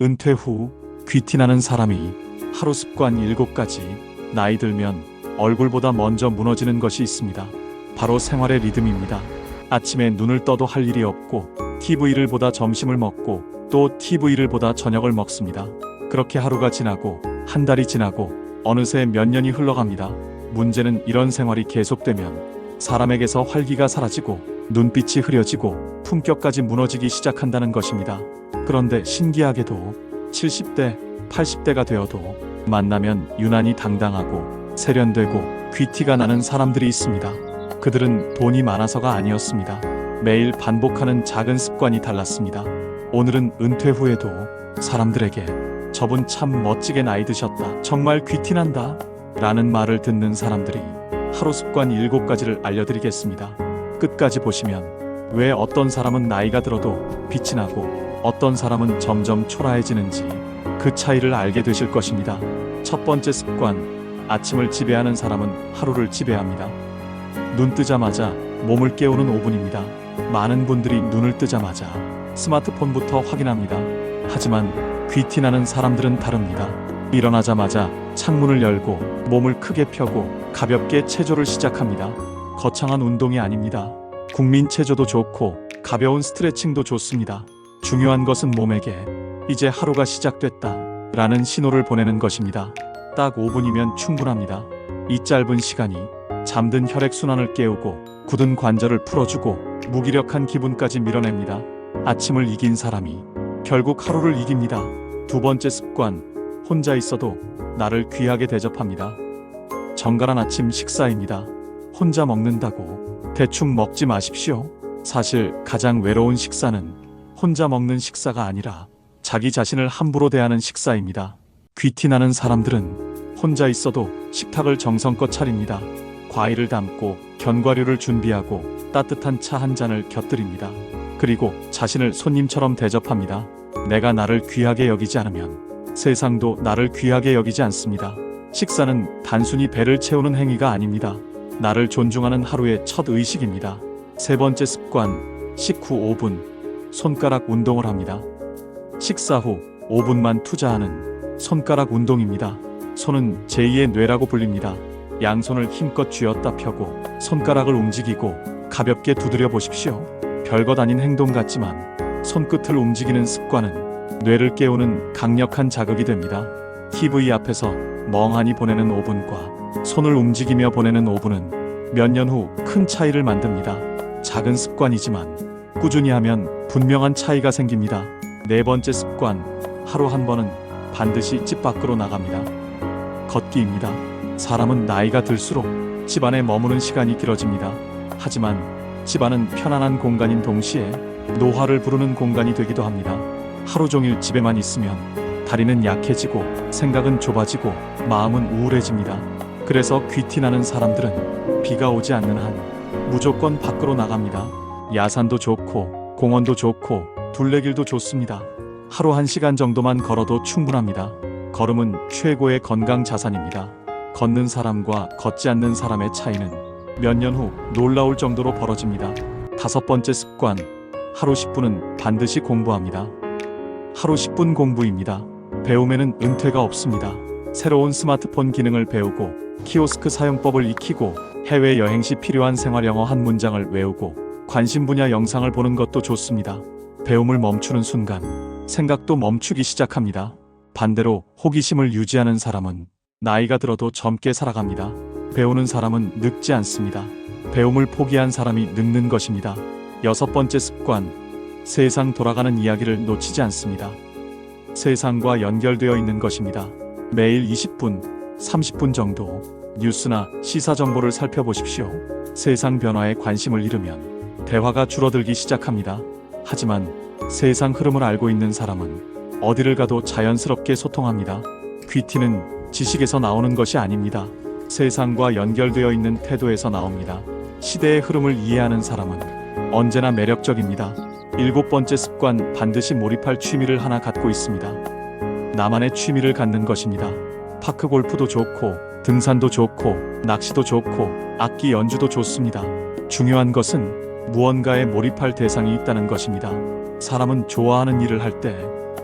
은퇴 후 귀티나는 사람이 하루 습관 7가지. 나이 들면 얼굴보다 먼저 무너지는 것이 있습니다. 바로 생활의 리듬입니다. 아침에 눈을 떠도 할 일이 없고 TV를 보다 점심을 먹고 또 TV를 보다 저녁을 먹습니다. 그렇게 하루가 지나고 한 달이 지나고 어느새 몇 년이 흘러갑니다. 문제는 이런 생활이 계속되면 사람에게서 활기가 사라지고 눈빛이 흐려지고 품격까지 무너지기 시작한다는 것입니다. 그런데 신기하게도 70대, 80대가 되어도 만나면 유난히 당당하고 세련되고 귀티가 나는 사람들이 있습니다. 그들은 돈이 많아서가 아니었습니다. 매일 반복하는 작은 습관이 달랐습니다. 오늘은 은퇴 후에도 사람들에게 저분 참 멋지게 나이 드셨다, 정말 귀티난다 라는 말을 듣는 사람들이 하루 습관 7가지를 알려드리겠습니다. 끝까지 보시면 왜 어떤 사람은 나이가 들어도 빛이 나고 어떤 사람은 점점 초라해지는지 그 차이를 알게 되실 것입니다. 첫 번째 습관, 아침을 지배하는 사람은 하루를 지배합니다. 눈 뜨자마자 몸을 깨우는 5분입니다. 많은 분들이 눈을 뜨자마자 스마트폰부터 확인합니다. 하지만 귀티나는 사람들은 다릅니다. 일어나자마자 창문을 열고 몸을 크게 펴고 가볍게 체조를 시작합니다. 거창한 운동이 아닙니다. 국민 체조도 좋고 가벼운 스트레칭도 좋습니다. 중요한 것은 몸에게 이제 하루가 시작됐다 라는 신호를 보내는 것입니다. 딱 5분이면 충분합니다. 이 짧은 시간이 잠든 혈액순환을 깨우고 굳은 관절을 풀어주고 무기력한 기분까지 밀어냅니다. 아침을 이긴 사람이 결국 하루를 이깁니다. 두 번째 습관, 혼자 있어도 나를 귀하게 대접합니다. 정갈한 아침 식사입니다. 혼자 먹는다고 대충 먹지 마십시오. 사실 가장 외로운 식사는 혼자 먹는 식사가 아니라 자기 자신을 함부로 대하는 식사입니다. 귀티나는 사람들은 혼자 있어도 식탁을 정성껏 차립니다. 과일을 담고 견과류를 준비하고 따뜻한 차 한 잔을 곁들입니다. 그리고 자신을 손님처럼 대접합니다. 내가 나를 귀하게 여기지 않으면 세상도 나를 귀하게 여기지 않습니다. 식사는 단순히 배를 채우는 행위가 아닙니다. 나를 존중하는 하루의 첫 의식입니다. 세 번째 습관, 식후 5분 손가락 운동을 합니다. 식사 후 5분만 투자하는 손가락 운동입니다. 손은 제2의 뇌라고 불립니다. 양손을 힘껏 쥐었다 펴고 손가락을 움직이고 가볍게 두드려 보십시오. 별것 아닌 행동 같지만 손끝을 움직이는 습관은 뇌를 깨우는 강력한 자극이 됩니다. TV 앞에서 멍하니 보내는 5분과 손을 움직이며 보내는 5분은 몇 년 후 큰 차이를 만듭니다. 작은 습관이지만 꾸준히 하면 분명한 차이가 생깁니다. 네 번째 습관, 하루 한 번은 반드시 집 밖으로 나갑니다. 걷기입니다. 사람은 나이가 들수록 집안에 머무는 시간이 길어집니다. 하지만 집안은 편안한 공간인 동시에 노화를 부르는 공간이 되기도 합니다. 하루 종일 집에만 있으면 다리는 약해지고 생각은 좁아지고 마음은 우울해집니다. 그래서 귀티나는 사람들은 비가 오지 않는 한 무조건 밖으로 나갑니다. 야산도 좋고 공원도 좋고 둘레길도 좋습니다. 하루 1시간 정도만 걸어도 충분합니다. 걸음은 최고의 건강 자산입니다. 걷는 사람과 걷지 않는 사람의 차이는 몇 년 후 놀라울 정도로 벌어집니다. 다섯 번째 습관, 하루 10분은 반드시 공부합니다. 하루 10분 공부입니다. 배움에는 은퇴가 없습니다. 새로운 스마트폰 기능을 배우고 키오스크 사용법을 익히고 해외여행 시 필요한 생활영어 한 문장을 외우고 관심 분야 영상을 보는 것도 좋습니다. 배움을 멈추는 순간 생각도 멈추기 시작합니다. 반대로 호기심을 유지하는 사람은 나이가 들어도 젊게 살아갑니다. 배우는 사람은 늙지 않습니다. 배움을 포기한 사람이 늙는 것입니다. 여섯 번째 습관, 세상 돌아가는 이야기를 놓치지 않습니다. 세상과 연결되어 있는 것입니다. 매일 20분, 30분 정도 뉴스나 시사 정보를 살펴보십시오. 세상 변화에 관심을 잃으면 대화가 줄어들기 시작합니다. 하지만 세상 흐름을 알고 있는 사람은 어디를 가도 자연스럽게 소통합니다. 귀티는 지식에서 나오는 것이 아닙니다. 세상과 연결되어 있는 태도에서 나옵니다. 시대의 흐름을 이해하는 사람은 언제나 매력적입니다. 일곱 번째 습관, 반드시 몰입할 취미를 하나 갖고 있습니다. 나만의 취미를 갖는 것입니다. 파크 골프도 좋고 등산도 좋고 낚시도 좋고 악기 연주도 좋습니다. 중요한 것은 무언가에 몰입할 대상이 있다는 것입니다. 사람은 좋아하는 일을 할 때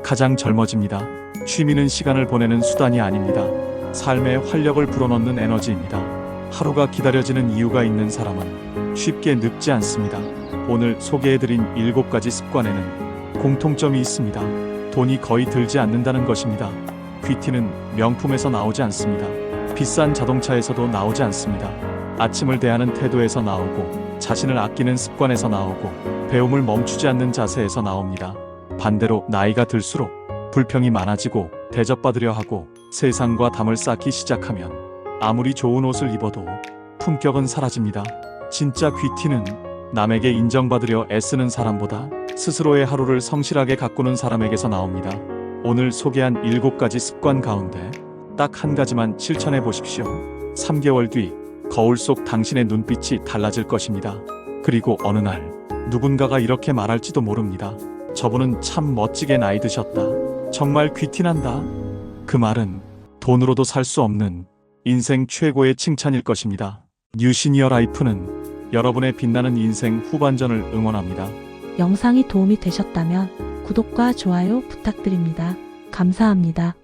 가장 젊어집니다. 취미는 시간을 보내는 수단이 아닙니다. 삶에 활력을 불어넣는 에너지입니다. 하루가 기다려지는 이유가 있는 사람은 쉽게 늙지 않습니다. 오늘 소개해드린 7가지 습관에는 공통점이 있습니다. 돈이 거의 들지 않는다는 것입니다. 귀티는 명품에서 나오지 않습니다. 비싼 자동차에서도 나오지 않습니다. 아침을 대하는 태도에서 나오고, 자신을 아끼는 습관에서 나오고, 배움을 멈추지 않는 자세에서 나옵니다. 반대로 나이가 들수록 불평이 많아지고 대접받으려 하고 세상과 담을 쌓기 시작하면 아무리 좋은 옷을 입어도 품격은 사라집니다. 진짜 귀티는 남에게 인정받으려 애쓰는 사람보다 스스로의 하루를 성실하게 가꾸는 사람에게서 나옵니다. 오늘 소개한 7가지 습관 가운데 딱 한 가지만 실천해 보십시오. 3개월 뒤 거울 속 당신의 눈빛이 달라질 것입니다. 그리고 어느 날 누군가가 이렇게 말할지도 모릅니다. 저분은 참 멋지게 나이 드셨다. 정말 귀티난다. 그 말은 돈으로도 살 수 없는 인생 최고의 칭찬일 것입니다. 뉴시니어 라이프는 여러분의 빛나는 인생 후반전을 응원합니다. 영상이 도움이 되셨다면 구독과 좋아요 부탁드립니다. 감사합니다.